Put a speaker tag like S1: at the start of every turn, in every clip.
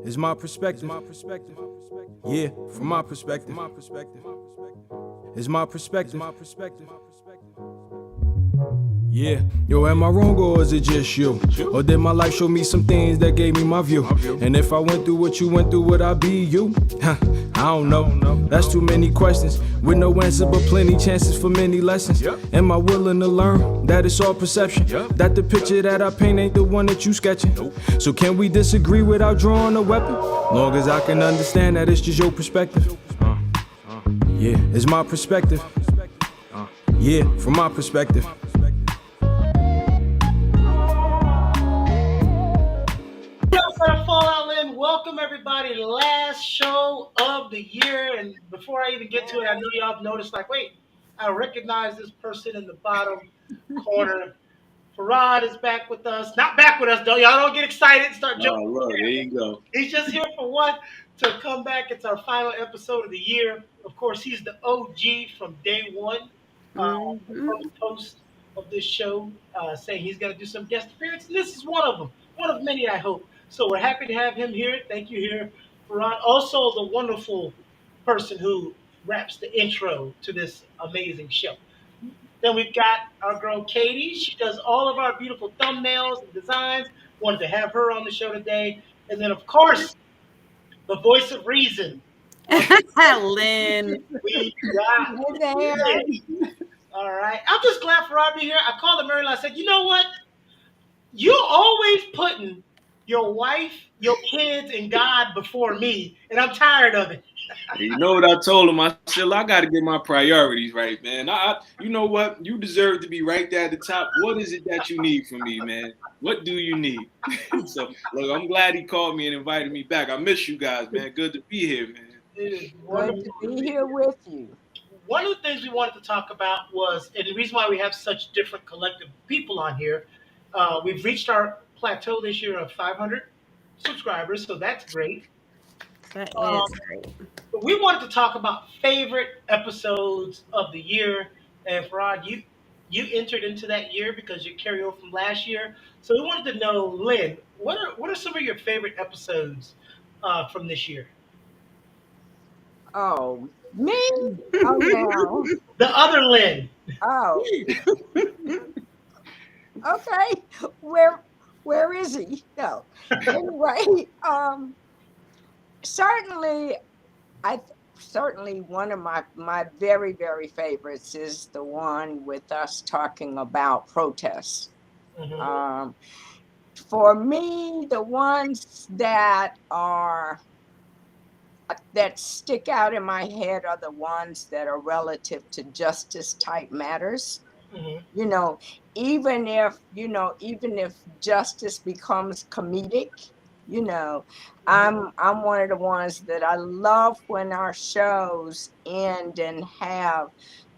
S1: It's my perspective. Yeah, from my perspective. It's my perspective. Yeah, yo, am I wrong or is it just you? Or did my life show me some things that gave me my view? And if I went through what you went through, would I be you? I don't know. That's too many questions with no answer, but plenty chances for many lessons. Am I willing to learn that it's all perception? That the picture that I paint ain't the one that you sketching? So can we disagree without drawing a weapon? Long as I can understand that it's just your perspective. Yeah, it's my perspective. Yeah, from my perspective.
S2: Fallout Land, welcome everybody. Last show of the year, and before I even get to it, I know y'all have noticed. Like, wait, I recognize this person in the bottom corner. Farad is back with us. Not back with us though. Y'all don't get excited and start
S3: Oh,
S2: jumping.
S3: look, there you go.
S2: He's just here for one to come back. It's our final episode of the year. Of course, he's the OG from day one. The first host of this show, saying he's going to do some guest appearances. This is one of them, one of many, I hope. So we're happy to have him here. Thank you here, Farad. Also, the wonderful person who raps the intro to this amazing show. Then we've got our girl Katie. She does all of our beautiful thumbnails and designs. Wanted to have her on the show today. And then, of course, the voice of reason.
S4: Lynn.
S2: We got Lynn. All right. I'm just glad for Robbie here. I called him earlier. I said, you know what? You're always putting your wife, your kids, and God before me, and I'm tired of it.
S3: You know what I told him? I said, I got to get my priorities right, man. You know what? You deserve to be right there at the top. What is it that you need from me, man? What do you need? So, look, I'm glad he called me and invited me back. I miss you guys, man. Good to be here, man.
S2: It is
S5: Good
S2: wonderful
S5: to be here with you.
S2: One of the things we wanted to talk about was, and the reason why we have such different collective people on here, we've reached our plateau this year of 500 subscribers, so that's great.
S4: That
S2: Um,
S4: is great.
S2: but we wanted to talk about favorite episodes of the year. And Farad, you entered into that year because you carry over from last year. So we wanted to know, Lynn, what are some of your favorite episodes from this year?
S5: Oh, me? Oh, no.
S2: The other Lynn.
S5: Oh, okay. Where is he? No. Anyway, certainly, certainly one of my very very favorites is the one with us talking about protests.
S2: Mhm.
S5: Um, for me, the ones that stick out in my head are the ones that are relative to justice type matters.
S2: Mhm.
S5: You know, even if justice becomes comedic, you know, I'm one of the ones that I love when our shows end and have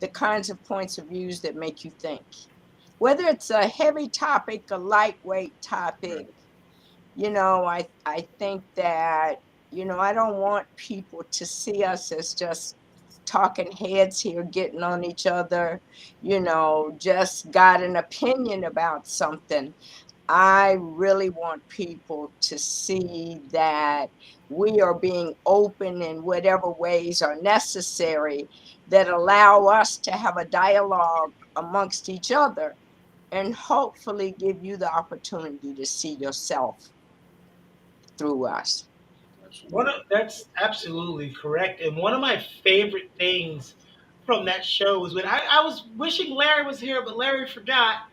S5: the kinds of points of views that make you think. Whether it's a heavy topic, a lightweight topic, I think that, I don't want people to see us as just talking heads here, getting on each other, just got an opinion about something. I really want people to see that we are being open in whatever ways are necessary that allow us to have a dialogue amongst each other and hopefully give you the opportunity to see yourself through us.
S2: That's absolutely correct. And one of my favorite things from that show was when I was wishing Larry was here, but Larry forgot.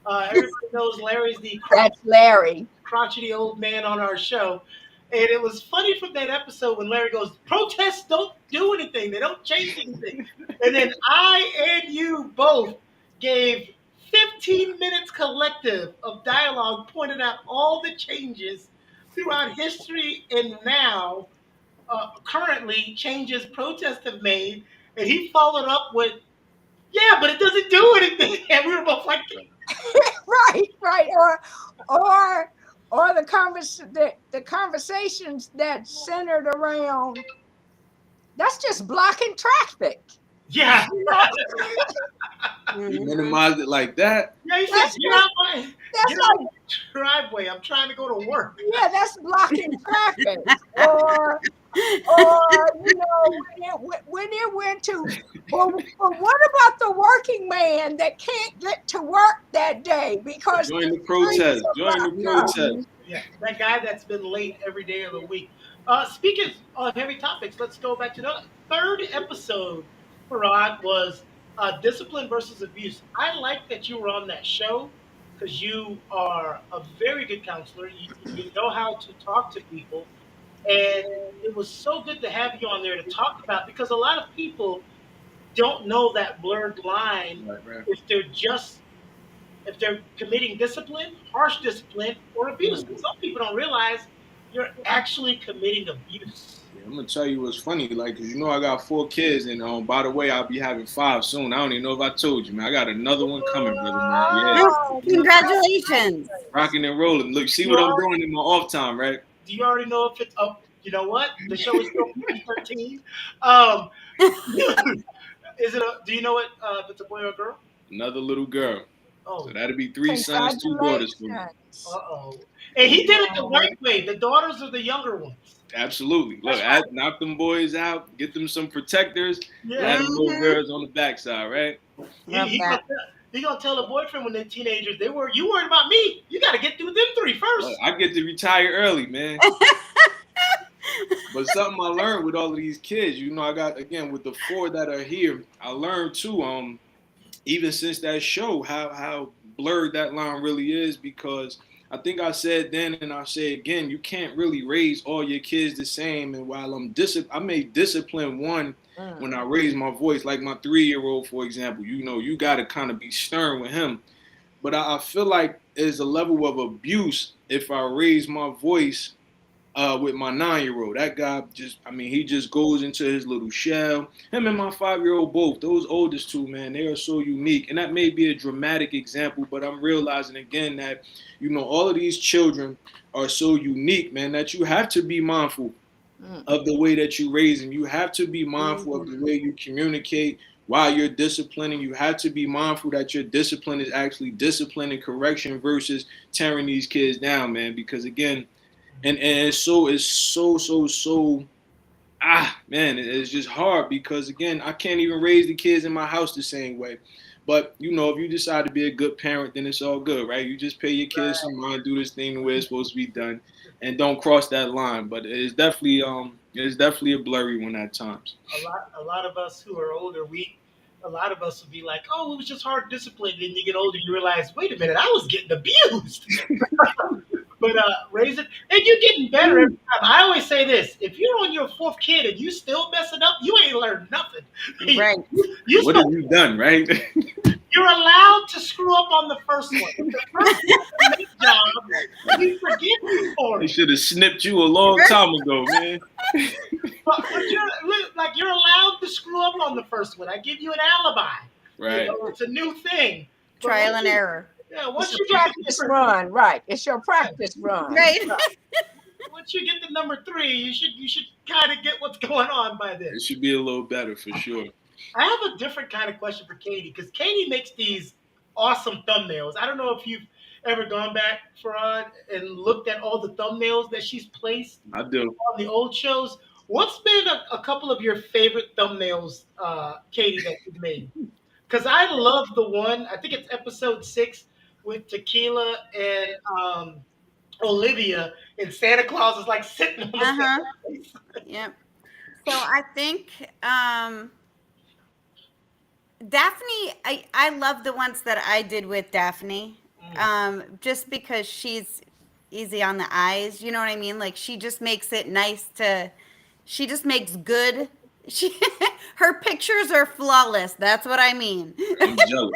S2: Everybody knows Larry's the
S5: That's Larry.
S2: crotchety old man on our show. And it was funny from that episode when Larry goes, protests don't do anything, they don't change anything. And then I and you both gave 15 minutes collective of dialogue, pointed out all the changes throughout history and now, currently, changes protests have made. And he followed up with, yeah, but it doesn't do anything. And we were both like,
S5: Right. Or the conversations that centered around that's just blocking traffic.
S2: Yeah.
S3: You minimized it like that.
S2: Yeah, he said,
S5: That's
S2: get out my
S5: That's like,
S2: driveway. I'm trying to go to work.
S5: yeah, that's blocking traffic. Or when it went to, well, what about the working man that can't get to work that day because
S3: Join the
S5: streets
S3: protest.
S5: are
S3: Join the
S5: blocked?
S3: protest.
S2: Yeah, that guy that's been late every day of the week. Speaking of heavy topics, let's go back to the third episode. Farad was discipline versus abuse. I like that you were on that show because you are a very good counselor. You know how to talk to people, and it was so good to have you on there to talk about because a lot of people don't know that blurred line
S3: Right.
S2: if they're committing discipline, harsh discipline, or abuse. Because some people don't realize you're actually committing abuse.
S3: Yeah, I'm gonna tell you what's funny, like, 'cause you know I got 4 kids, and by the way, I'll be having 5 soon. I don't even know if I told you, man. I got another one coming, brother, man. Yeah,
S5: Oh,
S4: Congratulations.
S3: rocking and rolling. Look, see what I'm doing in my off time, right?
S2: Do you already know if it's up? You know what? The show is still PG-13. Um, is it? Do you know if it's a boy or a girl?
S3: Another little girl.
S2: Oh,
S3: So that'll be 3 sons, 2 daughters for me.
S5: congratulations.
S2: and he did it the right way. The daughters are the younger ones.
S3: Absolutely. Look,
S2: That's
S3: knock them boys out, get them some protectors,
S2: Yeah,
S3: add them little girls on the backside, right?
S4: Love
S2: he
S4: that.
S2: gonna tell a boyfriend when they're teenagers. You worried about me? You got to get through them 3 first.
S3: Look, I get to retire early, man. But something I learned with all of these kids, you know, I got, again, with the 4 that are here, I learned too, even since that show, how blurred that line really is, because I think I said then and I say again, you can't really raise all your kids the same. And while I may discipline one when I raise my voice, like my 3-year-old, for example, you know, you got to kind of be stern with him. But I feel like there's a level of abuse if I raise my voice with my 9-year-old. That guy he just goes into his little shell. Him and my 5-year-old both, those oldest 2, man, they are so unique. And that may be a dramatic example, but I'm realizing again that, you know, all of these children are so unique, man, that you have to be mindful of the way that you raise them. You have to be mindful of the way you communicate while you're disciplining. You have to be mindful that your discipline is actually discipline and correction versus tearing these kids down, man, because again, and it's so man, it's just hard because again, I can't even raise the kids in my house the same way. But you know, if you decide to be a good parent, then it's all good, right? You just pay your kids some mind, do this thing the way it's supposed to be done, and don't cross that line. But it's definitely a blurry one at times.
S2: A lot of us who are older, a lot of us will be like, oh, it was just hard discipline. Then you get older, you realize, wait a minute, I was getting abused. But raise it, and you're getting better every time. I always say this: if you're on your 4th kid and you still messing up, you ain't learned nothing.
S4: Right.
S3: What have you done, right?
S2: You're allowed to screw up on the first one. If the first one makes job, we forgive you for
S3: They
S2: it.
S3: should have snipped you a long time ago, man.
S2: But you're allowed to screw up on the first one. I give you an alibi.
S3: Right.
S2: You know, it's a new thing. But
S4: Trial and error.
S2: Yeah,
S5: It's
S2: once
S5: your
S2: you get
S5: practice run, right? It's your practice run.
S4: Right.
S2: once you get to number 3, you should kind of get what's going on by then.
S3: It should be a little better for sure.
S2: I have a different kind of question for Katie because Katie makes these awesome thumbnails. I don't know if you've ever gone back, Farad, and looked at all the thumbnails that she's placed
S3: I do.
S2: on the old shows. What's been a couple of your favorite thumbnails, Katie, that you've made? Because I love the one, I think it's episode 6 with Tequila and Olivia, and Santa Claus is like sitting on the face.
S4: Yep. So I think Daphne, I love the ones that I did with Daphne. Just because she's easy on the eyes, you know what I mean? Like she just makes it nice she just makes good. Her pictures are flawless. That's what I mean.
S3: I'm jealous.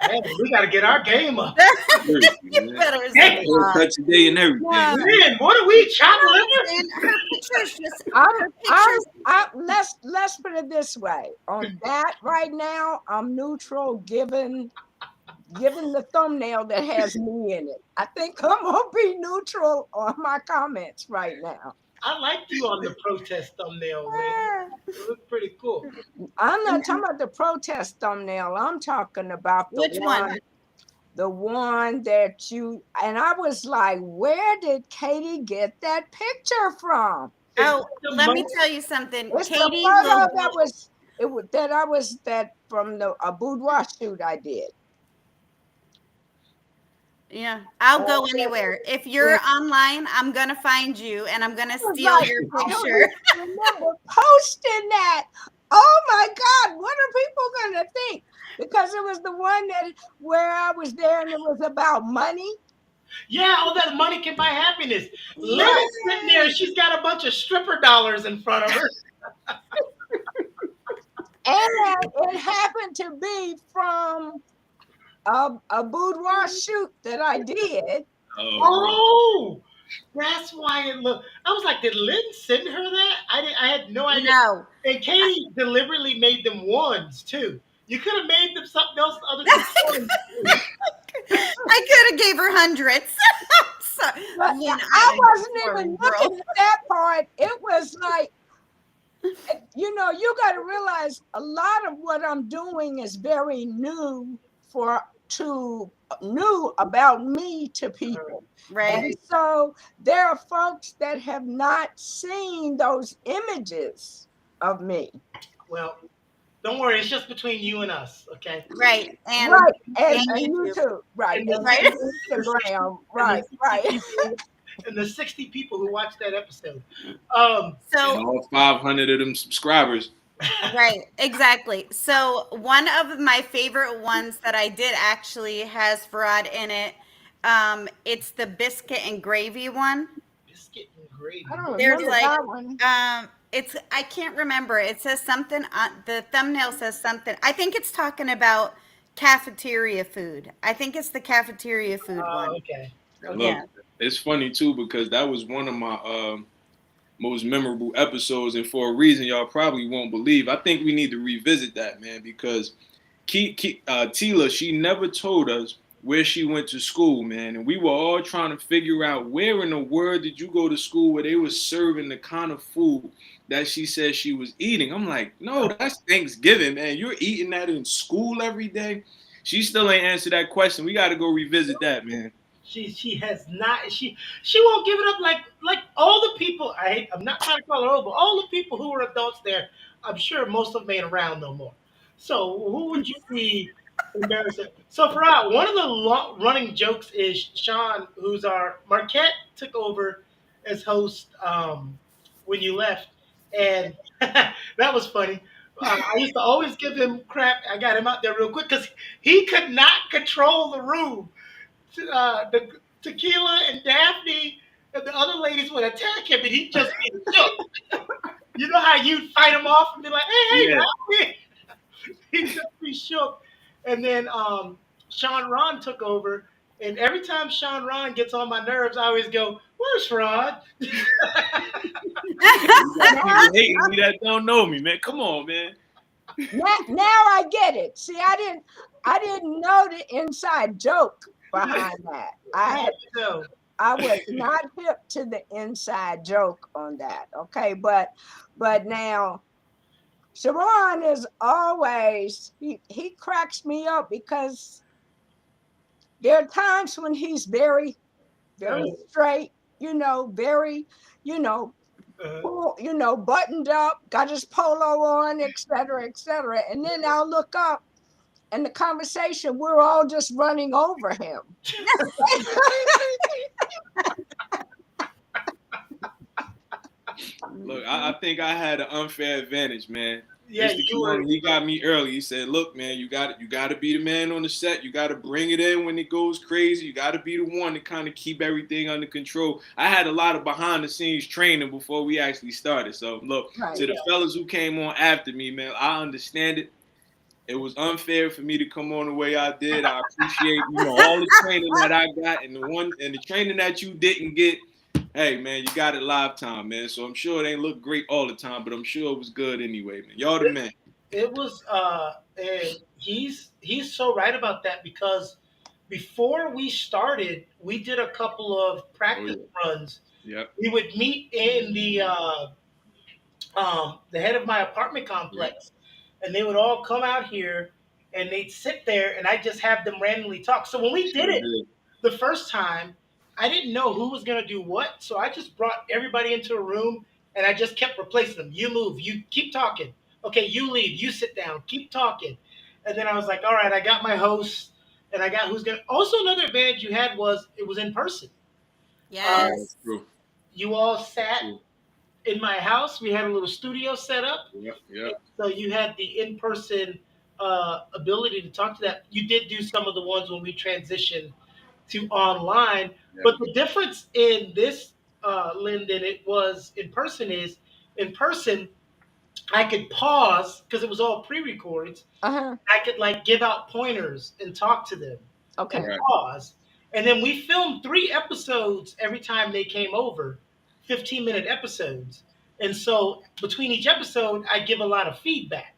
S2: Man, we got to get our game up.
S3: Seriously,
S4: You
S3: man.
S4: better
S2: Hey,
S3: Haircut today and everything.
S4: Yeah.
S2: Man, what are we, chopping liver?
S4: And her pictures just
S5: Let's put it this way. On that right now, I'm neutral given the thumbnail that has me in it. I think I'm gonna be neutral on my comments right now.
S2: I liked you on the protest thumbnail, man. It looked pretty cool.
S5: I'm not talking about the protest thumbnail. I'm talking about
S4: Which one?
S5: the one that you, and I was like, where did Katie get that picture from?
S4: Oh,
S2: The
S4: let me
S2: most-
S4: tell you something.
S5: It's the
S4: Katie
S5: photo
S4: will,
S5: that was that from a boudoir shoot I did.
S4: yeah, I'll go
S5: Oh,
S4: anywhere. If you're
S5: yeah.
S4: online, I'm gonna find you and I'm gonna
S5: I was
S4: steal
S5: like,
S4: your
S5: I don't
S4: picture.
S5: even remember posting that. Oh my God, what are people gonna think? Because it was the one that where I was there and it was about money.
S2: Yeah, all that money can buy happiness. Lynn
S5: Right.
S2: is sitting there. She's got a bunch of stripper dollars in front of her.
S5: And it happened to be from a boudoir shoot that I did.
S2: Oh, that's why it looked. I was like, did Lynn send her that? I had no idea.
S4: No,
S2: And Katie deliberately made them ones too. You could have made them something else other than ones.
S4: I could have gave her hundreds. So,
S5: But
S4: Lynn,
S5: I wasn't
S4: sorry,
S5: even
S4: girl.
S5: looking at that part. It was like, you know, you got to realize a lot of what I'm doing is very new new about me to people.
S4: Right.
S5: And so there are folks that have not seen those images of me.
S2: Well, don't worry. It's just between you and us, okay?
S4: Right. And
S5: Right. And
S4: and YouTube.
S5: YouTube. Right.
S2: And
S5: And
S4: Right.
S5: Instagram. Right. Right.
S2: And the 60 people who watched that episode.
S4: So
S3: And all 500 of them subscribers.
S4: right, exactly. So one of my favorite ones that I did actually has Farad in it. It's the biscuit and gravy one.
S2: Biscuit and gravy.
S5: I don't
S4: There's
S5: remember
S4: like
S5: that one.
S4: it's I can't remember. It says something on the thumbnail says something. I think it's talking about cafeteria food. I think it's the cafeteria food one.
S2: Okay.
S3: Look,
S4: Yeah.
S3: it's funny too because that was one of my most memorable episodes, and for a reason y'all probably won't believe. I think we need to revisit that, man, because Tila, she never told us where she went to school, man, and we were all trying to figure out where in the world did you go to school where they were serving the kind of food that she said she was eating. I'm like, no, that's Thanksgiving, man. You're eating that in school every day. She still ain't answered that question. We got to go revisit that, man.
S2: She has not she won't give it up like all the people. I'm not trying to call her old, but all the people who were adults there, I'm sure most of them ain't around no more. So who would you be embarrassed? So for one of the running jokes is Sean, who's our Marquette took over as host when you left, and that was funny. I used to always give him crap. I got him out there real quick because he could not control the room. The Tequila and Daphne and the other ladies would attack him, and he'd just be shook. You know how you'd fight him off and be like, "Hey,
S3: Yeah.
S2: Daphne!" He'd just be shook. And then Sean Ron took over, and every time Sean Ron gets on my nerves, I always go, "Where's Rod?"
S3: You got people hating me that don't know me, man. Come on, man.
S5: Now I get it. See, I didn't know the inside joke behind that.
S2: So,
S5: I was not hip to the inside joke on that. Okay, but now Sharon is always he cracks me up because there are times when he's very straight, very, buttoned up, got his polo on, et cetera, and then I'll look up and the conversation, we're all just running over him.
S3: Look, I think I had an unfair advantage, man.
S2: yeah,
S3: Mr.
S2: you were.
S3: Keon, he got me early. He said, "Look, man, you got to be the man on the set. You got to bring it in when it goes crazy. You got to be the one to kind of keep everything under control." I had a lot of behind the scenes training before we actually started. So, look,
S5: Right.
S3: to the fellas who came on after me, man, I understand it. It was unfair for me to come on the way I did. I appreciate all the training that I got and the training that you didn't get. Hey, man, you got it live time, man. So I'm sure it ain't look great all the time, but I'm sure it was good anyway, man. Y'all the man.
S2: It was, and he's so right about that because before we started, we did a couple of practice runs
S3: Yep.
S2: We would meet in the head of my apartment complex, and they would all come out here and they'd sit there, and I just have them randomly talk. So when we did
S3: Sure
S2: it
S3: did.
S2: the first time, I didn't know who was gonna do what, so I just brought everybody into a room and I just kept replacing them. You move, you keep talking. Okay, you leave, you sit down, keep talking. And then I was like, all right, I got my host and I got who's gonna. Also, another advantage you had was it was in person.
S3: Yeah,
S4: Yes.
S3: true.
S2: You all sat
S3: True.
S2: in my house. We had a little studio set up.
S3: Yep. Yep.
S2: So you had the in-person ability to talk to that. You did do some of the ones when we transitioned to online,
S3: Yep.
S2: but the difference in this, Lynn, than it was in person is in person, I could pause because it was all pre-recorded.
S5: Uh-huh.
S2: I could like give out pointers and talk to them
S5: Okay.
S2: and
S3: Right.
S2: pause. And then we filmed 3 episodes every time they came over, 15-minute episodes. And so between each episode, I give a lot of feedback.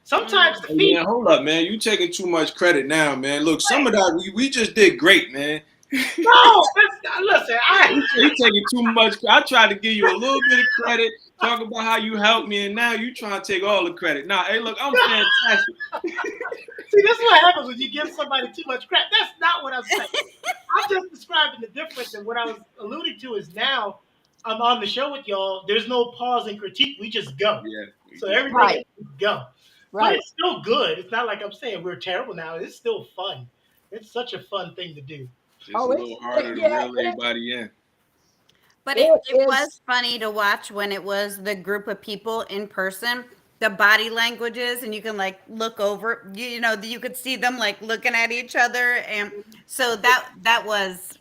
S2: Sometimes the
S3: Hey, man,
S2: feedback.
S3: hold up, man. You taking too much credit now, man. Look, some of that we just did great, man.
S2: No, listen,
S3: You taking too much. I tried to give you a little bit of credit, talk about how you helped me, and now you trying to take all the credit. Nah, hey, look, I'm fantastic.
S2: see, this is what happens when you give somebody too much credit. That's not what I'm saying. I'm just describing the difference. And what I was alluding to is now I'm on the show with y'all. There's no pause and critique. We just go.
S3: Yeah.
S2: So everything
S5: Right.
S2: is go. But
S5: Right.
S2: it's still good. It's not like I'm saying we're terrible now. It's still fun. It's such a fun thing to do.
S3: Just
S5: Oh,
S3: a
S5: it's-
S3: little harder to
S5: yeah,
S3: reel everybody in.
S4: But
S5: It
S4: it
S5: is-
S4: was funny to watch when it was the group of people in person, the body languages, and you can like look over, you know, you could see them like looking at each other. And so that was,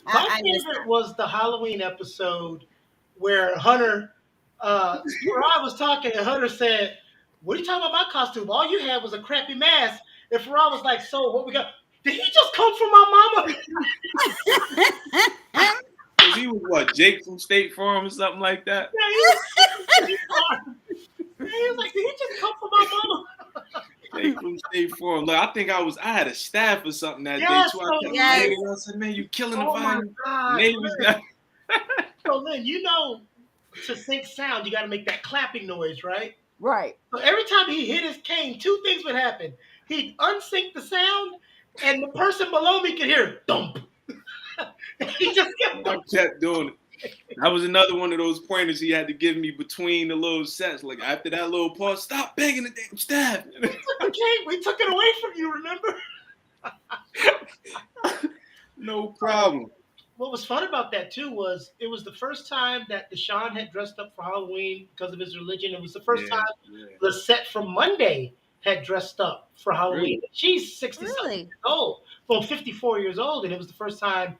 S2: My
S4: I missed
S2: favorite was the Halloween episode where Hunter, Farad was talking and Hunter said, "What are you talking about my costume? All you had was a crappy mask." And Farad was like, "So what we got? Did he just come from my mama?"
S3: Cause he was what, Jake from State Farm or something like that.
S2: Yeah, he was like, "Did he just come from my mama?"
S3: Jake from State Farm. Look, I think I had a staff or something that
S2: Yes,
S3: day too. I kept
S4: yes.
S3: saying, I said, man, you killing the
S2: Oh my
S3: vibe.
S2: God.
S3: Neighbors
S2: Lynn.
S3: got
S2: So Lynn, you know, to sync sound, you got to make that clapping noise, right?
S5: Right.
S2: So every time he hit his cane, two things would happen. He'd unsync the sound, and the person below me could hear thump. He just kept
S3: I kept doing it. That was another one of those pointers he had to give me between the little sets. Like after that little pause, stop banging the damn staff.
S2: okay, we took it away from you, remember?
S3: No problem.
S2: What was fun about that too was it was the first time that Deshaun had dressed up for Halloween because of his religion. It was the first time
S3: Yeah.
S2: Lisette from Monday had dressed up for Halloween.
S3: Really?
S2: She's 60 something
S4: Really?
S2: years old. Well, 54 years old, and it was the first time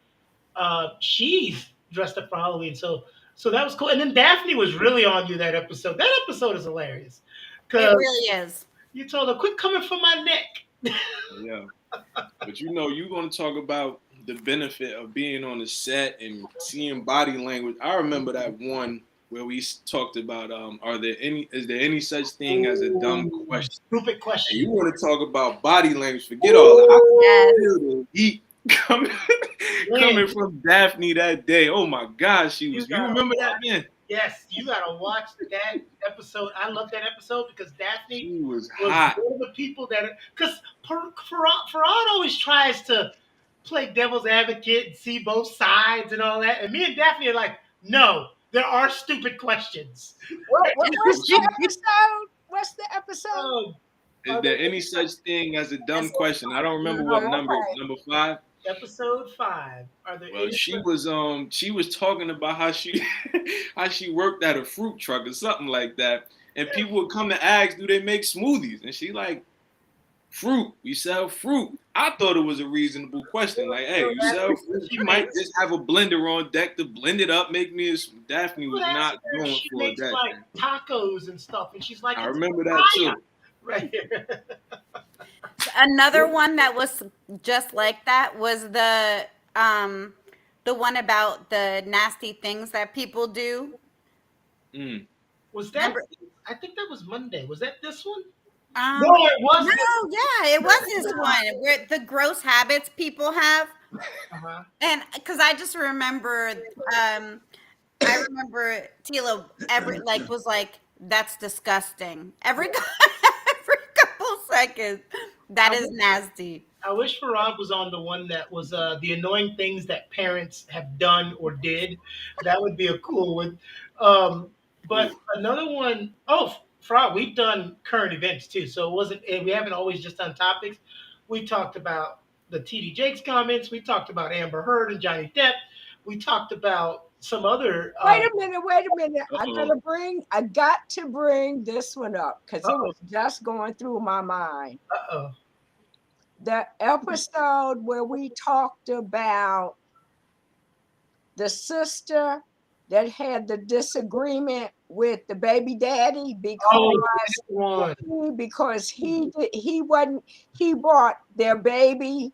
S2: she's dressed up for Halloween. So that was cool. And then Daphne was really on you that episode. That episode is hilarious.
S4: It
S2: Because
S4: really is.
S2: you told her, quit coming for my neck.
S3: Yeah. But you know, you're going to talk about the benefit of being on the set and seeing body language. I remember that one where we talked about, is there any such thing as a dumb question?
S2: Stupid
S3: And
S2: question.
S3: you want to talk about body language, forget all that. I
S4: Yes.
S3: feel the heat coming from Daphne that day. Oh my gosh, she was. You remember that, man?
S2: Yes, you gotta watch that episode. I love that episode because Daphne
S3: She was
S2: was
S3: hot.
S2: one of the people that, because Farad always tries to play devil's advocate and see both sides and all that. And me and Daphne are like, no, there are stupid questions.
S5: What's the episode? What's the episode?
S2: Oh,
S3: Is there any such thing as a dumb question? I don't remember what number.
S5: Okay.
S3: Number 5.
S2: episode 5. Are there
S3: Well,
S2: any
S3: she was talking about how she worked at a fruit truck or something like that, and people would come to ask, do they make smoothies? And she like, fruit. We sell fruit. I thought it was a reasonable question. Like, hey, you sell fruit? She might just have a blender on deck to blend it up, make me a. Daphne was
S2: Well,
S3: not
S2: that's her.
S3: going
S2: She
S3: for
S2: makes
S3: that.
S2: like tacos and stuff, and she's like,
S3: I
S2: "It's
S3: remember that too.
S2: fire." Right here.
S4: Another one that was just like that was the one about the nasty things that people do.
S3: Mm.
S2: Was that? I think that was Monday. Was that this one?
S4: Um,
S2: No, it wasn't.
S4: No, yeah, it was this one where the gross habits people have.
S2: Uh-huh.
S4: And because I just remember I remember Tila was like, that's disgusting. Every couple seconds. That is nasty.
S2: I wish Farad was on the one that was the annoying things that parents have done or did. That would be a cool one. But another one, oh, Farad, we've done current events too. So it wasn't, we haven't always just done topics. We talked about the TD Jakes comments. We talked about Amber Heard and Johnny Depp. We talked about some other.
S5: Wait a minute.
S3: Uh-oh.
S5: I got to bring this one up because it was just going through my mind.
S2: Uh-oh.
S5: The episode where we talked about the sister that had the disagreement with the baby daddy because he bought their baby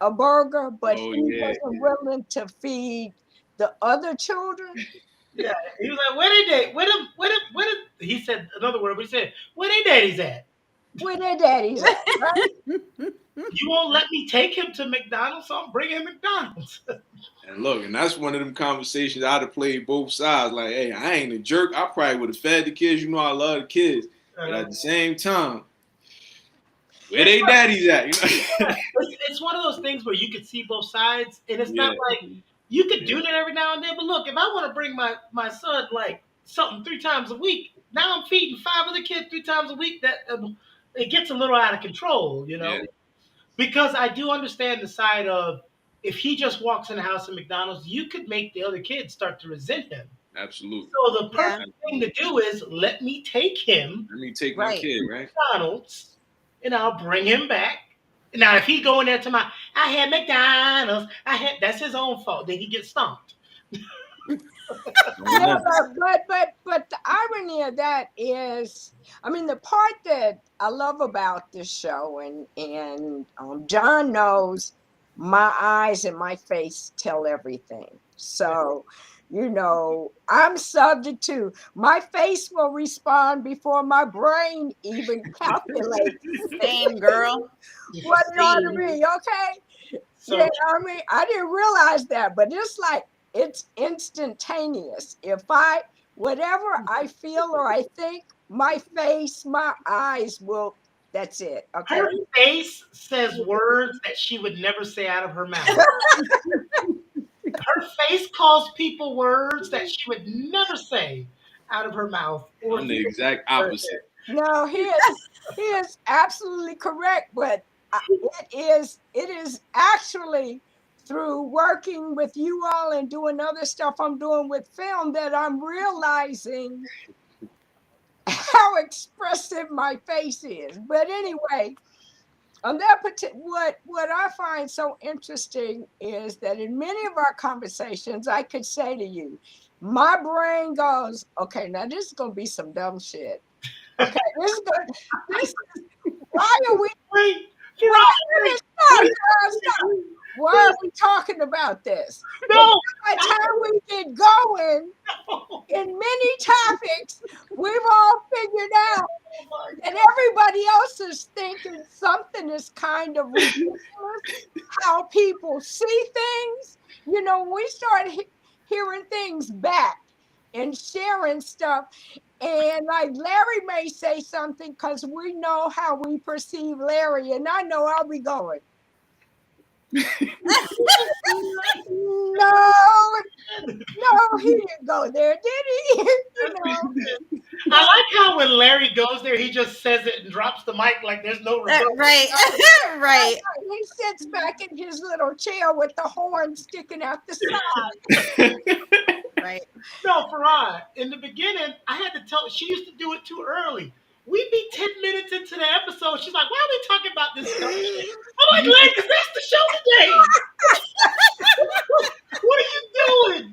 S5: a burger, but he wasn't willing to feed the other children.
S2: Yeah, he was like, he said another word, but he said, where they daddies at?
S5: Where their daddies at, right?
S2: You won't let me take him to McDonald's, so I'm bringing him McDonald's.
S3: And look, and that's one of them conversations I'd have played both sides. Like, hey, I ain't a jerk. I probably would have fed the kids. You know, I love the kids. But at the same time, where they daddies at? You know?
S2: It's one of those things where you could see both sides, and it's not like you could do that every now and then. But look, if I want to bring my son like something 3 times a week, now I'm feeding 5 other kids 3 times a week. That it gets a little out of control, you know. Yeah. Because I do understand the side of if he just walks in the house at McDonald's, you could make the other kids start to resent him.
S3: Absolutely.
S2: So the perfect thing to do is let me take him.
S3: Let me take my kid, right?
S2: McDonald's, and I'll bring him back. Now, if he go in there to I had McDonald's, that's his own fault. Then he gets stomped.
S5: Yeah, but the irony of that is, I mean, the part that I love about this show, and John knows my eyes and my face tell everything. So, you know, I'm subject to my face will respond before my brain even calculates.
S4: Same, girl.
S5: What ought to be, okay? So, yeah, I mean, I didn't realize that, but it's like, it's instantaneous. Whatever I feel or I think, my face, my eyes will, that's it. Okay.
S2: Her face says words that she would never say out of her mouth. Her face calls people words that she would never say out of her mouth.
S3: I'm the exact opposite.
S5: No, he is absolutely correct, but it is actually through working with you all and doing other stuff I'm doing with film that I'm realizing how expressive my face is. But anyway, on that what I find so interesting is that in many of our conversations, I could say to you, my brain goes, okay, now this is going to be some dumb shit. Okay, why are we? Stop. Why are we talking about this?
S2: No.
S5: By the time we get going, in many topics, we've all figured out that everybody else is thinking something is kind of ridiculous, how people see things. You know, we start hearing things back and sharing stuff. And like Larry may say something because we know how we perceive Larry, and I know I'll be going. No, he didn't go there, did he? You know.
S2: I like how when Larry goes there, he just says it and drops the mic like there's no result.
S4: Right, right.
S5: He sits back in his little chair with the horn sticking out the side.
S4: Right.
S2: No, Farad, in the beginning, I had to tell, she used to do it too early. We'd be 10 minutes into the episode. She's like, why are we talking about this stuff? I'm like, Larry, because that's the show today. What are you doing?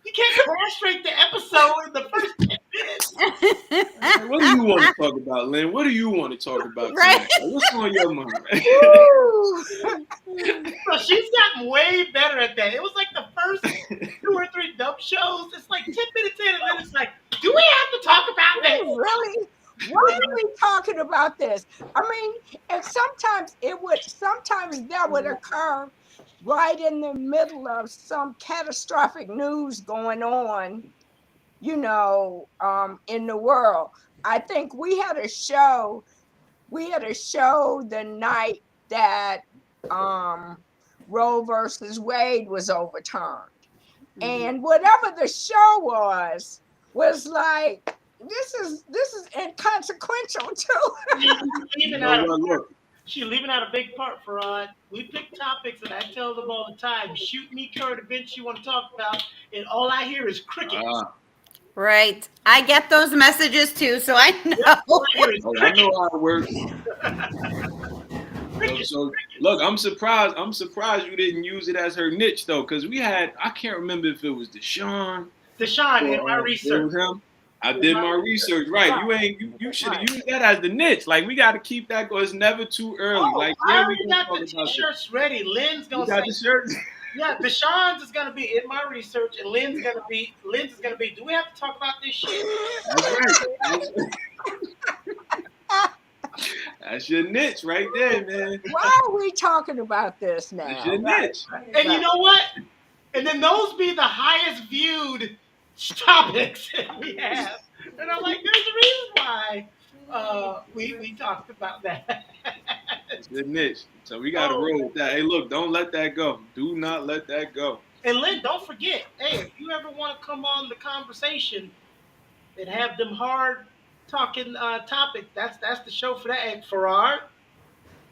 S2: You can't castrate the episode in the first 10 minutes.
S3: What do you want to talk about, Lynn? What do you want to talk about?
S4: Right.
S3: What's on your mind?
S2: So she's gotten way better at that. It was like the first 2 or 3 dumb shows. It's like 10 minutes in, and then it's like, do we have to talk about this?
S5: Really? Why are we talking about this? I mean, and sometimes that would occur right in the middle of some catastrophic news going on, you know, in the world. I think we had a show the night that Roe versus Wade was overturned. And whatever the show was like, this is inconsequential too.
S2: She's
S3: You
S2: leaving
S3: know
S2: out
S3: what? Look,
S2: she's leaving out a big part, Farad. We pick topics, and I tell them all the time, shoot me current events you want to talk about, and all I hear is crickets.
S4: Right. I get those messages too, so I know.
S2: All I hear is
S3: I
S2: crickets.
S3: know how it works. So look, I'm surprised. I'm surprised you didn't use it as her niche though, because we had. I can't remember if it was Deshaun.
S2: Deshaun, in my
S3: It
S2: research.
S3: was him. I did my research right. You should have used that as the niche. Like we got to keep that going. It's never too early.
S2: Oh,
S3: Like
S2: I
S3: yeah, we
S2: already
S3: can
S2: got
S3: talk
S2: the
S3: about this.
S2: t-shirts ready. Lynn's
S3: You
S2: gonna
S3: got
S2: say,
S3: the shirt.
S2: yeah, Deshaun's is gonna be in my research, and Lynn's is gonna be. Do we have to talk about this shit?
S3: That's right. That's your niche right there, man.
S5: Why are we talking about this now?
S3: That's your niche.
S2: And you know what? And then those be the highest viewed topics that we have. And I'm like, there's a reason why we talked about that.
S3: That's your niche. So we got to roll with that. Hey, look, don't let that go. Do not let that go.
S2: And Lynn, don't forget, hey, if you ever want to come on the conversation and have them hard talking topics, that's the show for that. And Farrar,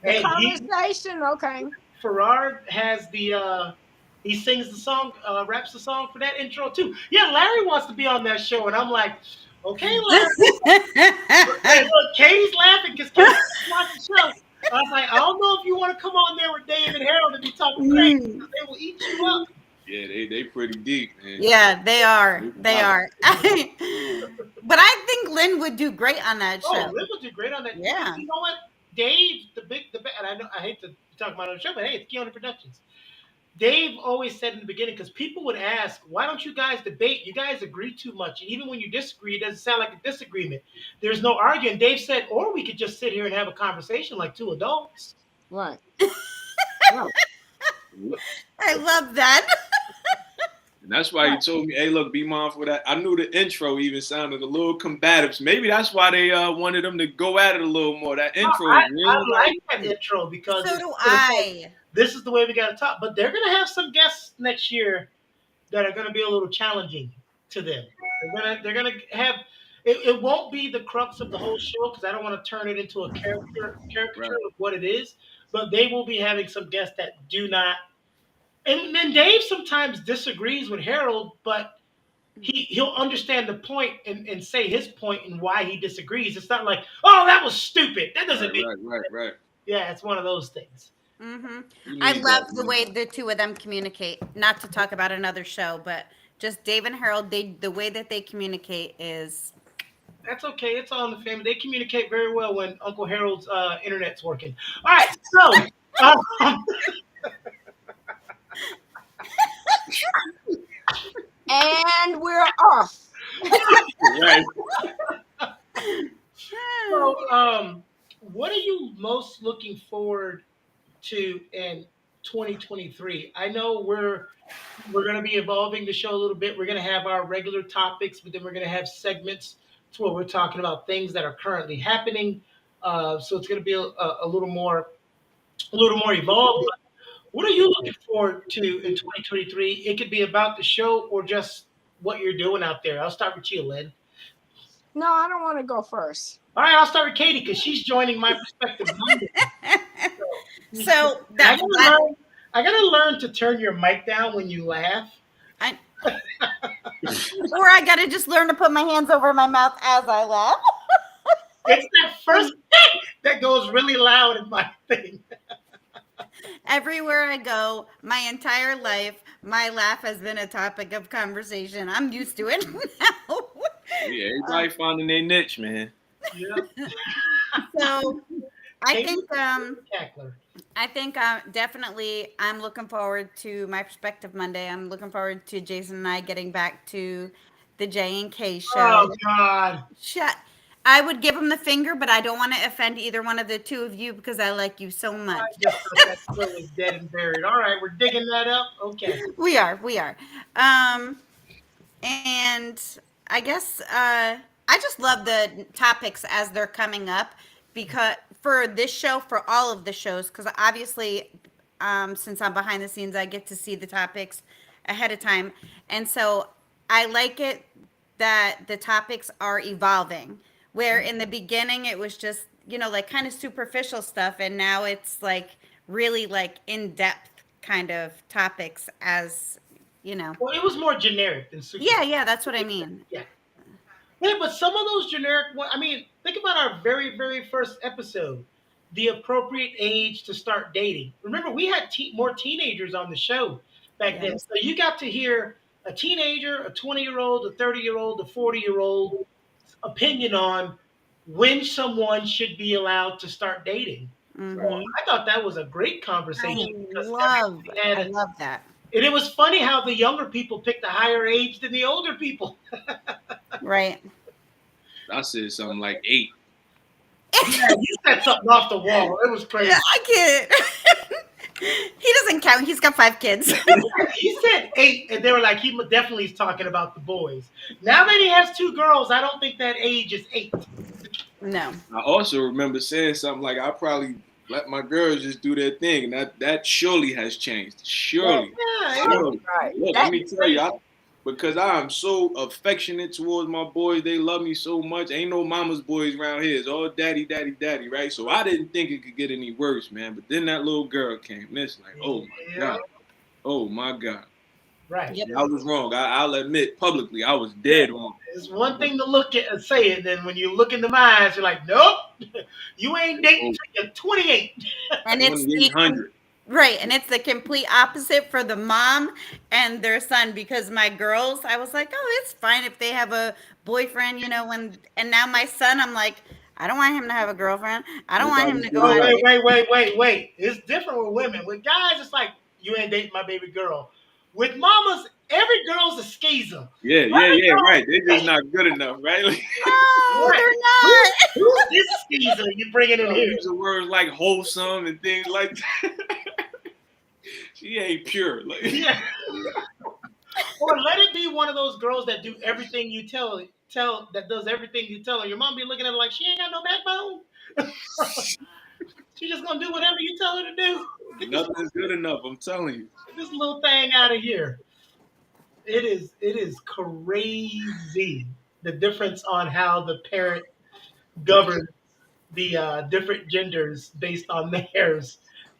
S2: hey,
S5: Conversation, okay.
S2: Farrar has the he sings the song, raps the song for that intro too. Yeah, Larry wants to be on that show, and I'm like, okay, Larry. Hey, look, Katie's laughing because Katie's watching the show. I was like, I don't know if you want to come on there with Dave and Harold and be talking crazy because they will eat you up.
S3: Yeah, they pretty deep, man.
S4: Yeah, they are. They are. But I think Lynn would do great on that
S2: Oh,
S4: show.
S2: Lynn would do great on that.
S4: Yeah.
S2: You know what? Dave, and I know I hate to talk about it on the show, but hey, it's Keone Productions. Dave always said in the beginning, because people would ask, why don't you guys debate? You guys agree too much. And even when you disagree, it doesn't sound like a disagreement. There's no arguing. Dave said, or we could just sit here and have a conversation like two adults.
S5: Right.
S4: I love that.
S3: And that's why he told me, hey, look, be mindful of that. I knew the intro even sounded a little combative. So maybe that's why they wanted them to go at it a little more. That intro
S2: I
S3: is really
S2: like that intro because
S4: So do I.
S2: this is the way we got to talk. But they're going to have some guests next year that are going to be a little challenging to them. They're gonna have. It won't be the crux of the whole show because I don't want to turn it into a caricature of what it is. But they will be having some guests that do not. And then Dave sometimes disagrees with Harold, but he'll understand the point and say his point and why he disagrees. It's not like, oh, that was stupid. That doesn't mean.
S3: right.
S2: Yeah, it's one of those things.
S4: I love the way the two of them communicate. Not to talk about another show, but just Dave and Harold, the way that they communicate is.
S2: That's okay. It's all in the family. They communicate very well when Uncle Harold's internet's working. All right, so.
S5: And we're off.
S3: Right.
S2: So, what are you most looking forward to in 2023? I know we're going to be evolving the show a little bit. We're going to have our regular topics, but then we're going to have segments to where we're talking about things that are currently happening. So it's going to be a little more evolved. But what are you looking forward to in 2023? It could be about the show or just what you're doing out there. I'll start with you, Lynn.
S5: No, I don't want to go first.
S2: All right, I'll start with Katie because she's joining my perspective Monday.
S4: So
S2: I gotta learn to turn your mic down when you laugh.
S4: Or I gotta just learn to put my hands over my mouth as I laugh.
S2: It's that first that goes really loud in my thing.
S4: Everywhere I go, my entire life, my laugh has been a topic of conversation. I'm used to it now.
S3: Yeah, everybody finding their niche, man.
S2: Yeah.
S4: So I think
S2: Cackler.
S4: definitely I'm looking forward to my perspective Monday. I'm looking forward to Jason and I getting back to the J and K show.
S2: Oh God.
S4: I would give him the finger, but I don't want to offend either one of the two of you because I like you so
S2: I
S4: much.
S2: just thought that still is dead and buried. All right, we're digging that up. Okay.
S4: We are. And I guess I just love the topics as they're coming up because for this show, for all of the shows, because obviously, since I'm behind the scenes, I get to see the topics ahead of time, and so I like it that the topics are evolving. Where in the beginning it was just like kind of superficial stuff, and now it's like really like in depth kind of topics as you know.
S2: Well, it was more generic than super.
S4: Yeah, that's what I mean.
S2: Yeah. Yeah, but some of those generic one, I mean, think about our very, very first episode, the appropriate age to start dating. Remember, we had more teenagers on the show back then.
S4: Yes.
S2: So you got to hear a teenager, a 20-year-old, a 30-year-old, a 40-year-old opinion on when someone should be allowed to start dating. So I thought that was a great conversation. because everybody had
S4: I
S2: a-
S4: love that.
S2: and it was funny how the younger people picked a higher age than the older people.
S4: Right.
S3: I said something like 8.
S2: Yeah, you said something off the wall. It was crazy.
S4: Yeah, I can't. He doesn't count. He's got 5 kids.
S2: He said 8, and they were like, he definitely is talking about the boys. Now that he has 2 girls, I don't think that age is 8.
S4: No.
S3: I also remember saying something like, I probably let my girls just do their thing, and that surely has changed. Surely.
S2: Yeah,
S3: Surely.
S5: Right.
S3: Look, let me tell you, because I am so affectionate towards my boys. They love me so much. Ain't no mama's boys around here. It's all daddy, daddy, daddy, right? So I didn't think it could get any worse, man. But then that little girl came. And it's like, oh my God. Oh my God.
S2: right.
S4: Yep.
S3: I was wrong. I'll admit publicly, I was dead wrong.
S2: It's one thing to look at and say it, and then when you look in the eyes, you're like, nope, you ain't dating till you're 28.
S4: And it's
S3: 2800.
S4: right, and it's the complete opposite for the mom and their son because my girls, I was like, oh, it's fine if they have a boyfriend, and now my son, I'm like, I don't want him to have a girlfriend. I don't want him to go
S2: Oh,
S4: out.
S2: wait. It's different with women. With guys, it's like, you ain't dating my baby girl. With mamas, every girl's a skeezer.
S3: Yeah, right. They're just not good enough, right? Like,
S4: No, they're not.
S2: Who's this skeezer you bringing in here?
S3: use words like wholesome and things like that. She ain't pure. Like,
S2: Yeah. Or let it be one of those girls that do everything you tell that does everything you tell her. Your mom be looking at her like she ain't got no backbone. She just gonna do whatever you tell her to do.
S3: nothing's good enough, I'm telling you.
S2: Get this little thing out of here. It is crazy the difference on how the parent governs the different genders based on theirs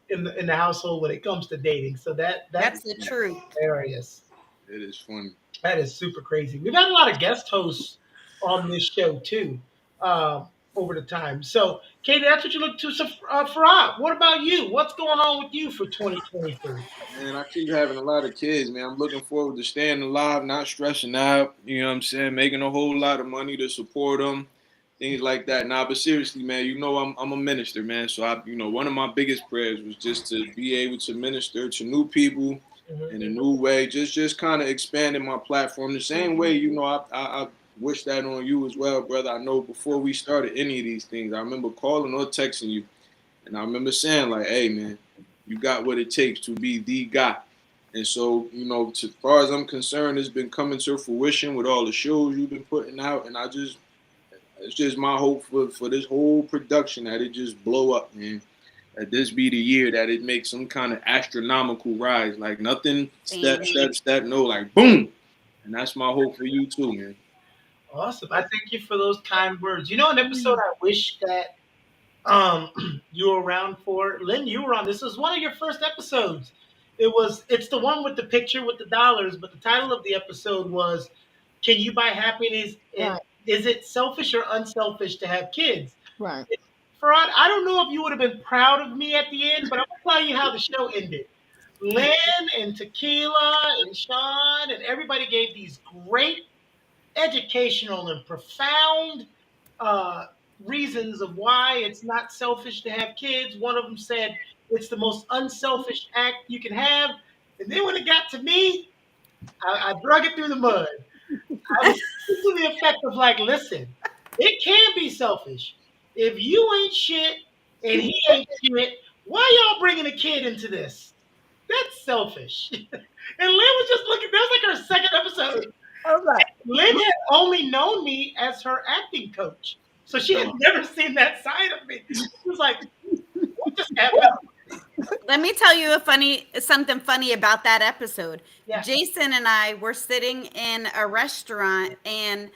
S2: in the household when it comes to dating. So
S4: That's the truth.
S2: hilarious.
S3: It is funny.
S2: That is super crazy. We've had a lot of guest hosts on this show too over the time. So, Katie, that's what you look to. So, Farad, what about you? What's going on with you for 2023?
S3: Man, I keep having a lot of kids, man. I'm looking forward to staying alive, not stressing out. You know what I'm saying? Making a whole lot of money to support them, things like that. Nah, but seriously, man, I'm a minister, man. So one of my biggest prayers was just to be able to minister to new people in a new way, just kind of expanding my platform the same way. I wish that on you as well, brother. I know before we started any of these things, I remember calling or texting you, and I remember saying like, "Hey, man, you got what it takes to be the guy." And so, as far as I'm concerned, it's been coming to fruition with all the shows you've been putting out, and it's just my hope for this whole production that it just blow up, man. That this be the year that it makes some kind of astronomical rise, like nothing step, no, like boom. And that's my hope for you too, man.
S2: Awesome. I thank you for those kind words. An episode I wish that you were around for. Lynn, you were on. This was one of your first episodes. It's the one with the picture with the dollars, but the title of the episode was Can You Buy Happiness?
S5: Right.
S2: Is it selfish or unselfish to have kids?
S5: Right.
S2: Farad, I don't know if you would have been proud of me at the end, but I'm gonna tell you how the show ended. Lynn and Tequila and Sean and everybody gave these great educational and profound reasons of why it's not selfish to have kids. One of them said it's the most unselfish act you can have. And then when it got to me, I drug it through the mud. I was to the effect of like, listen, it can be selfish. If you ain't shit and he ain't shit, why y'all bringing a kid into this? That's selfish. And Lynn was just looking. That was like her second episode.
S5: All right.
S2: Lynn had only known me as her acting coach, so she had never seen that side of me. She was like, "What just happened?"
S4: Let me tell you something funny about that episode.
S2: Yeah.
S4: Jason and I were sitting in a restaurant, and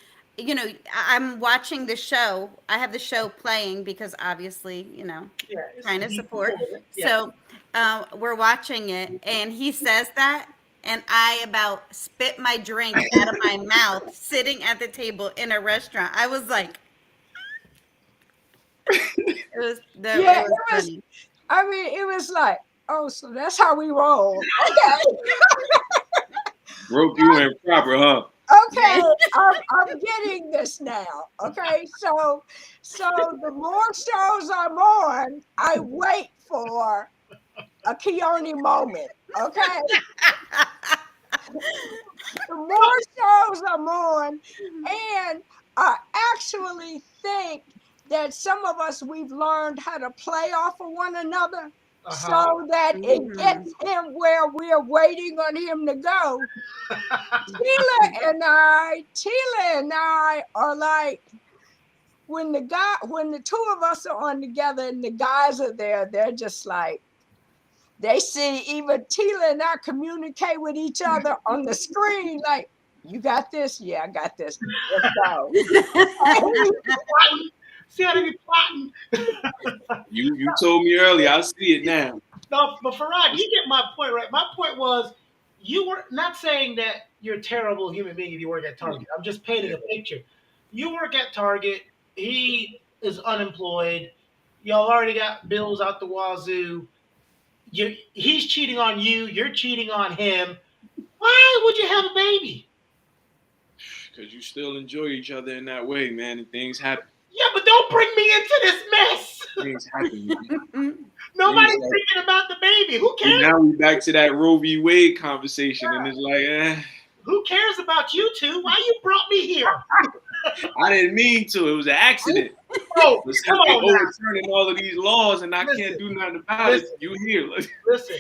S4: I'm watching the show. I have the show playing because obviously,
S2: Yeah, it's
S4: trying to support.
S2: Yeah.
S4: So we're watching it, and he says that, and I about spit my drink out of my mouth sitting at the table in a restaurant. I was like, it was funny.
S5: I mean, it was like, oh, so that's how we roll. Okay.
S3: Broke you in proper, huh?
S5: Okay, I'm getting this now. Okay, so the more shows I'm on, I wait for a Keone moment. Okay, the more shows I'm on, and I actually think that some of us, we've learned how to play off of one another. So that it gets him where we're waiting on him to go. Tila and I are like, when the two of us are on together and the guys are there, they're just like, they see even Tila and I communicate with each other on the screen, like, you got this? Yeah, I got this. Let's go.
S2: See how they be plotting?
S3: You told me earlier. I see it now.
S2: No, but Farad, you get my point, right? My point was, you were not saying that you're a terrible human being if you work at Target. I'm just painting a picture. You work at Target. He is unemployed. Y'all already got bills out the wazoo. He's cheating on you. You're cheating on him. Why would you have a baby?
S3: Because you still enjoy each other in that way, man, and things happen.
S2: Yeah, but don't bring me into this mess.
S3: Things happen.
S2: Nobody's thinking about the baby. Who cares?
S3: And now we back to that Roe v. Wade conversation, and it's like,
S2: who cares about you two? Why you brought me here?
S3: I didn't mean to. It was an accident.
S2: Oh,
S3: But since
S2: come
S3: they
S2: on now.
S3: overturning all of these laws, and I can't do nothing about it. You here?
S2: Listen,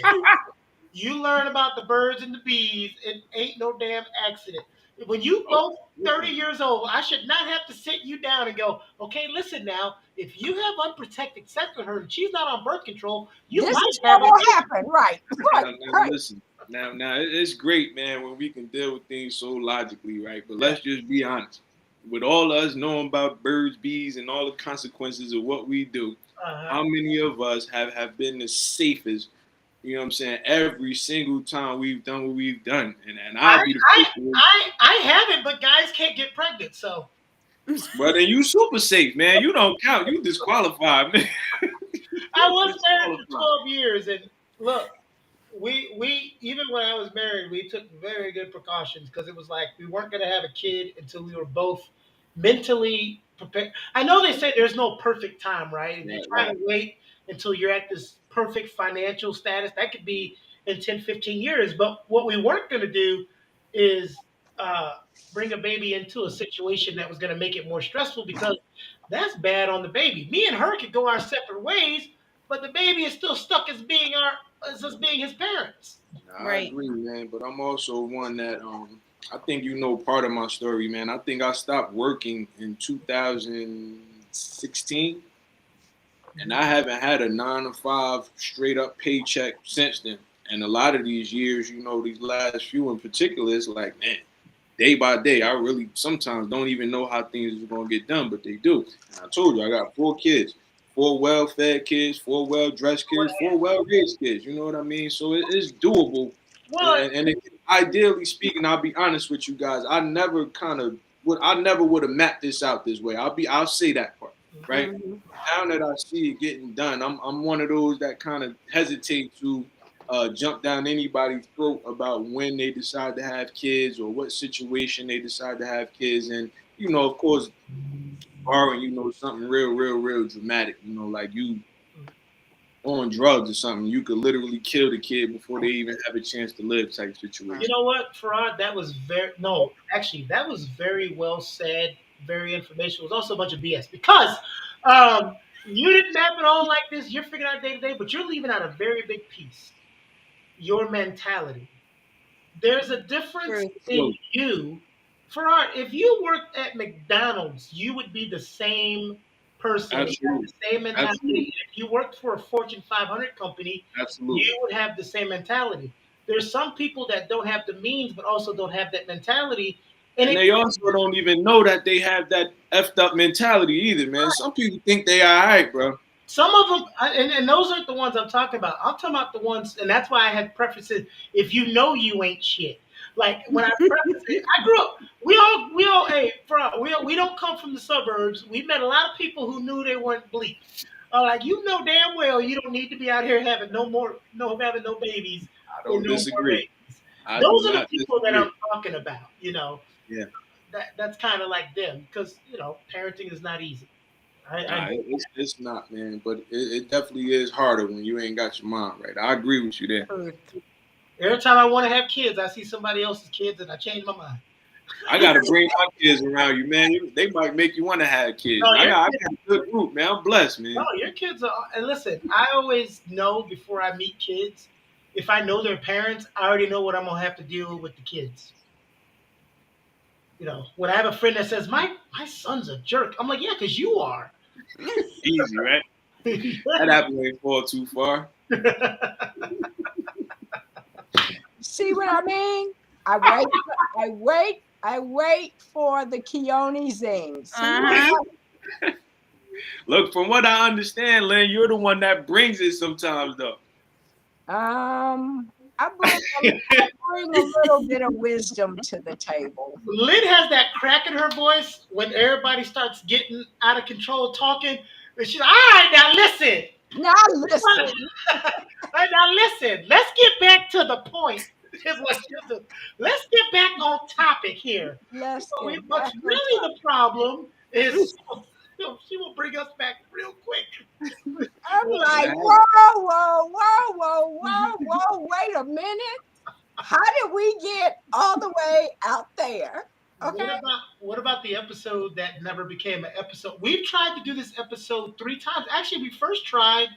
S2: you learn about the birds and the bees. It ain't no damn accident. When you both 30 years old, I should not have to sit you down and go, okay, listen now, if you have unprotected sex with her and she's not on birth control, you
S5: this
S2: might
S5: is what will happen. Right.
S3: Now, listen. Now, it's great, man, when we can deal with things so logically, right? But let's just be honest. With all of us knowing about birds, bees, and all the consequences of what we do, how many of us have been the safest? You know what I'm saying? Every single time we've done what we've done, and I'll be the first one.
S2: I haven't, but guys can't get pregnant, so.
S3: Well, then you super safe, man. You don't count. You disqualified, man.
S2: I was married for 12 years, and look, we even when I was married, we took very good precautions because it was like we weren't going to have a kid until we were both mentally prepared. I know they say there's no perfect time, right? And they try to wait until you're at this perfect financial status. That could be in 10, 15 years. But what we weren't going to do is bring a baby into a situation that was going to make it more stressful because that's bad on the baby. Me and her could go our separate ways, but the baby is still stuck as being his parents.
S3: I agree, man. But I'm also one that I think you know part of my story, man. I think I stopped working in 2016, and I haven't had a 9-to-5 straight up paycheck since then. And a lot of these years, you know, these last few in particular, it's like, man, day by day, I really sometimes don't even know how things are going to get done, but they do. And I told you, I got 4 kids, 4 well-fed kids, 4 well-dressed kids, 4 well-raised kids. You know what I mean? So it's doable. And ideally speaking, I'll be honest with you guys. I never would have mapped this out this way. I'll say that part, right? Mm-hmm. Now that I see it getting done, I'm one of those that kind of hesitate to jump down anybody's throat about when they decide to have kids or what situation they decide to have kids. And, you know, of course, barring, you know, something real dramatic, you know, like you on drugs or something, you could literally kill the kid before they even have a chance to live type situation.
S2: You know what, Farad? That was very well said very informational. It was also a bunch of BS because you didn't map it all like this. You're figuring out day to day, but you're leaving out a very big piece: your mentality. There's a difference
S4: True.
S2: in you. If you worked at McDonald's, you would be the same person, you have
S3: Absolutely.
S2: the same mentality.
S3: Absolutely.
S2: If you worked for a Fortune 500 company,
S3: Absolutely.
S2: you would have the same mentality. There's some people that don't have the means, but also don't have that mentality, and
S3: And they also don't even know that they have that effed up mentality either, man. Some people think they all right, bro.
S2: some of them, and those aren't the ones I'm talking about. I'm talking about the ones, and that's why I had prefaces. If you know you ain't shit, like when I preface it, I grew up. Hey, we don't come from the suburbs. We met a lot of people who knew they weren't bleak. Like you know damn well you don't need to be out here having having no babies
S3: I
S2: or
S3: don't
S2: no more
S3: disagree.
S2: babies.
S3: I
S2: Those
S3: do
S2: are the
S3: not
S2: people that
S3: disagree.
S2: I'm talking about.
S3: Yeah.
S2: That's kind of like them because parenting is not easy.
S3: Nah,
S2: I
S3: it's not, man. But it definitely is harder when you ain't got your mind right. I agree with you there.
S5: Truth.
S2: Every time I want to have kids, I see somebody else's kids and I change my mind.
S3: I gotta bring my kids around you, man. They might make you want to have kids.
S2: No,
S3: I
S2: your
S3: got
S2: kids,
S3: a good group, man. I'm blessed, man.
S2: no, your kids are. And listen, I always know before I meet kids, if I know their parents, I already know what I'm gonna have to deal with the kids. When I have a friend that says my son's a jerk, I'm like, yeah, because you are.
S3: Easy, right? That apple ain't fall too far.
S5: See what I mean? I wait for the Keone zing. See
S4: Uh-huh.
S3: Look, from what I understand, Lynn, you're the one that brings it sometimes, though.
S5: I bring a little bit of wisdom to the table.
S2: Lynn has that crack in her voice when everybody starts getting out of control talking. And she's like, all right, now listen.
S5: Now listen.
S2: All right, now listen. Let's get back to the point. Is what she'll do. Let's get back on topic here.
S5: Let's get
S2: What's
S5: back on
S2: really
S5: topic.
S2: the problem is she will bring us back real quick.
S5: I'm like, whoa, wait a minute. How did we get all the way out there? Okay.
S2: What about the episode that never became an episode? We've tried to do this episode 3 times. Actually, we first tried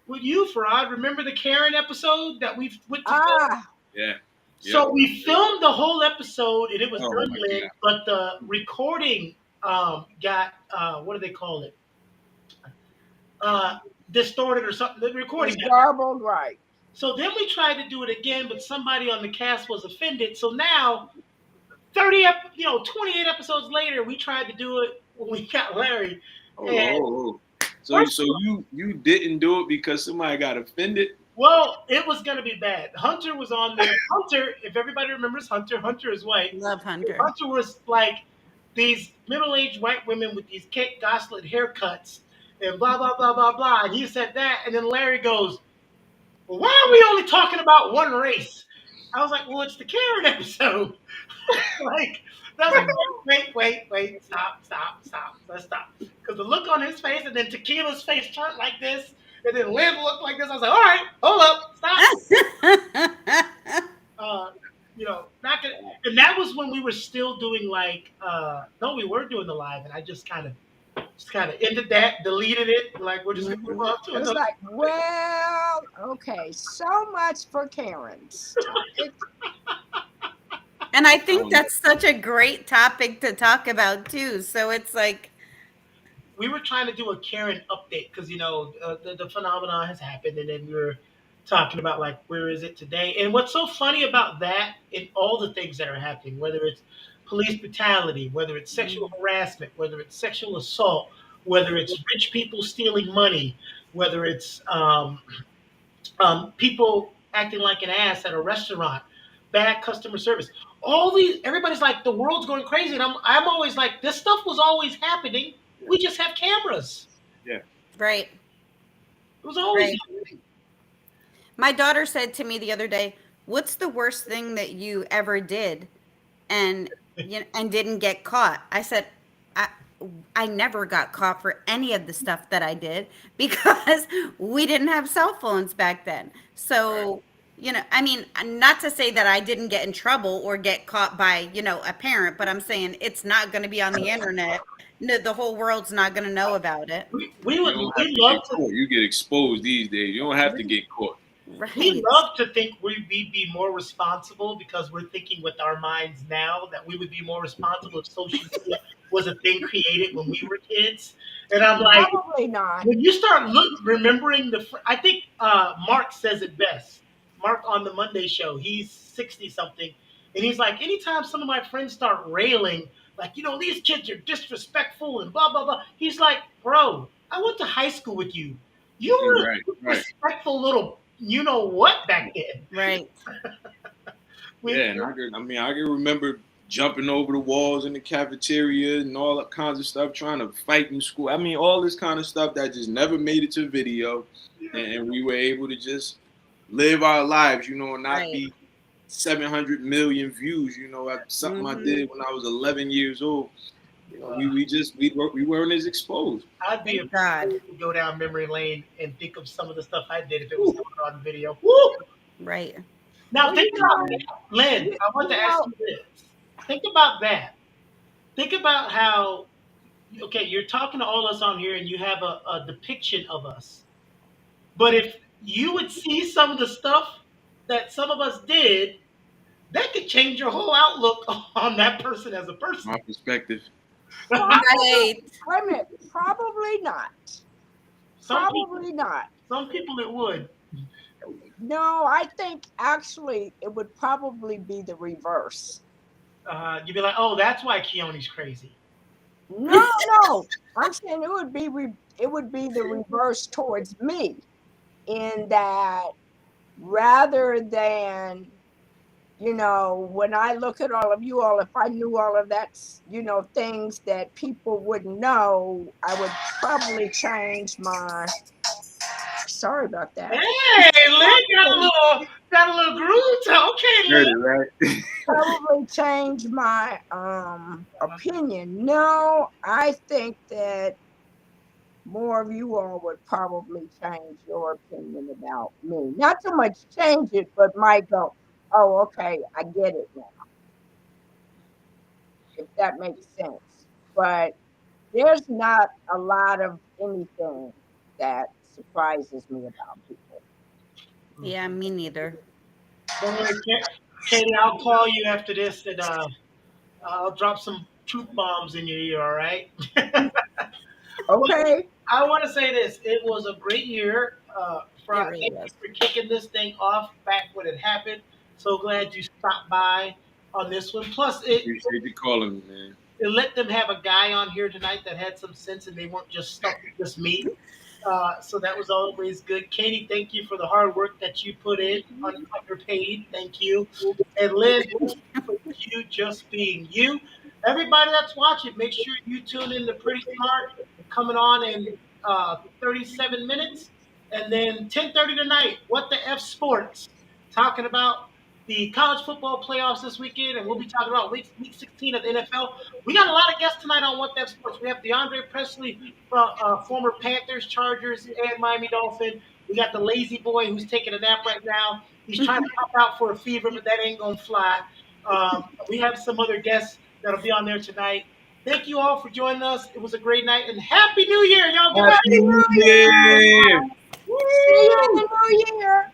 S2: with you, Farad. Remember the Karen episode that we went to film?
S5: Ah,
S3: Yeah.
S2: So we filmed the whole episode and it was
S3: Oh,
S2: done
S3: my
S2: lit, but the recording got what do they call it? Distorted or something. The recording got
S5: garbled, right.
S2: So then we tried to do it again, but somebody on the cast was offended. So now 28 episodes later, we tried to do it when we got Larry.
S3: Oh. So you didn't do it because somebody got offended?
S2: Well, it was going to be bad. Hunter was on there. Hunter, if everybody remembers Hunter is white.
S4: Love Hunter.
S2: Hunter was like these middle-aged white women with these Kate Gosselin haircuts and blah, blah, blah, blah, blah. And he said that. And then Larry goes, well, why are we only talking about one race? I was like, well, it's the Karen episode. I was like, wait, stop. Let's stop. Because the look on his face and then Tequila's face turned like this. And then Lynn looked like this. I was like, all right, hold up, stop. Not gonna. And that was when we were still doing no, we were doing the live, and I just kind of ended that, deleted it. Like we're just gonna move on to
S5: It's
S2: another.
S5: like, well, okay, so much for Karens.
S4: And I think that's such a great topic to talk about too. So it's like
S2: We were trying to do a Karen update because the phenomenon has happened, and then we were talking about like where is it today. And what's so funny about that and all the things that are happening, whether it's police brutality, whether it's sexual harassment, whether it's sexual assault, whether it's rich people stealing money, whether it's people acting like an ass at a restaurant, bad customer service. Everybody's like the world's going crazy, and I'm always like this stuff was always happening. We just have cameras.
S3: Yeah.
S4: right.
S2: It was always
S4: Right.
S2: happening.
S4: My daughter said to me the other day, "What's the worst thing that you ever did, and didn't get caught?" I said, "I never got caught for any of the stuff that I did because we didn't have cell phones back then. So you know, I mean, not to say that I didn't get in trouble or get caught by, you know, a parent, but I'm saying it's not going to be on the internet. No, the whole world's not going to know about it.
S2: We
S3: You
S2: would
S3: don't have
S2: we
S3: to
S2: love
S3: get
S2: to
S3: caught. You get exposed these days. You don't have to get caught.
S2: we
S4: Right.
S2: love to think we'd be more responsible because we're thinking with our minds now that we would be more responsible if social media was a thing created when we were kids. And I'm like,
S5: Probably not.
S2: when you start remembering I think Mark says it best. Mark on the Monday show, he's 60 something, and he's like, anytime some of my friends start railing, like, you know, these kids are disrespectful and blah blah blah. He's like, bro, I went to high school with you. You were
S3: Right,
S2: a
S3: right.
S2: respectful little, you know what, back then.
S4: Right.
S2: We,
S3: Yeah, and I can remember jumping over the walls in the cafeteria and all that kinds of stuff, trying to fight in school. I mean, all this kind of stuff that just never made it to video, and we were able to just live our lives, you know, and not
S4: Right.
S3: be 700 million views, you know, at something I did when I was 11 years old. You know, we weren't as exposed.
S2: I'd be
S4: Thank God.
S2: afraid to go down memory lane and think of some of the stuff I did if it was on video. Woo!
S4: Right.
S2: Now
S5: Well,
S2: think
S5: you
S2: about
S5: know,
S2: that. Lynn, I want to
S5: you
S2: ask
S5: know,
S2: you this. Think about that. Think about how, okay, you're talking to all us on here and you have a depiction of us. But if you would see some of the stuff that some of us did, that could change your whole outlook on that person as a person.
S3: My perspective.
S4: Right.
S5: wait a minute. Probably not.
S2: Some people,
S5: Probably not.
S2: some people it would.
S5: No, I think actually it would probably be the reverse.
S2: You'd be like, oh, that's why Keone's crazy.
S5: No, no. I'm saying it would be the reverse towards me, in that rather than, you know, when I look at all of you all, if I knew all of that, you know, things that people wouldn't know, I would probably change my. Sorry about that.
S2: Hey, Lynn got a little groove to okay,
S3: Heard
S2: Lynn.
S3: it, right?
S5: Probably change my opinion. No, I think that more of you all would probably change your opinion about me. Not so much change it, but might go, oh, okay, I get it now. If that makes sense. But there's not a lot of anything that surprises me about people.
S4: Yeah, me neither.
S2: Don't worry, Katie, I'll call you after this and I'll drop some truth bombs in your ear, all right?
S5: Okay.
S2: I want to say this. It was a great year.
S4: It really was.
S2: For kicking this thing off back when it happened. So glad you stopped by on this one. Plus,
S3: Appreciate you calling me, man.
S2: it let them have a guy on here tonight that had some sense and they weren't just stuck with just me. So that was always good. Katie, thank you for the hard work that you put in, underpaid. Thank you. And Lynn, for you just being you. Everybody that's watching, make sure you tune in to Pretty Smart, coming on in 37 minutes. And then 10:30 tonight, What the F Sports, talking about the college football playoffs this weekend, and we'll be talking about week 16 of the NFL. We got a lot of guests tonight on What the F Sports. We have DeAndre Presley, former Panthers, Chargers, and Miami Dolphin. We got the lazy boy who's taking a nap right now. He's trying to pop out for a fever, but that ain't gonna fly. We have some other guests that'll be on there tonight. Thank you all for joining us. It was a great night, and Happy New Year, y'all. Good night.
S3: Happy New Year!
S5: See you in the new year.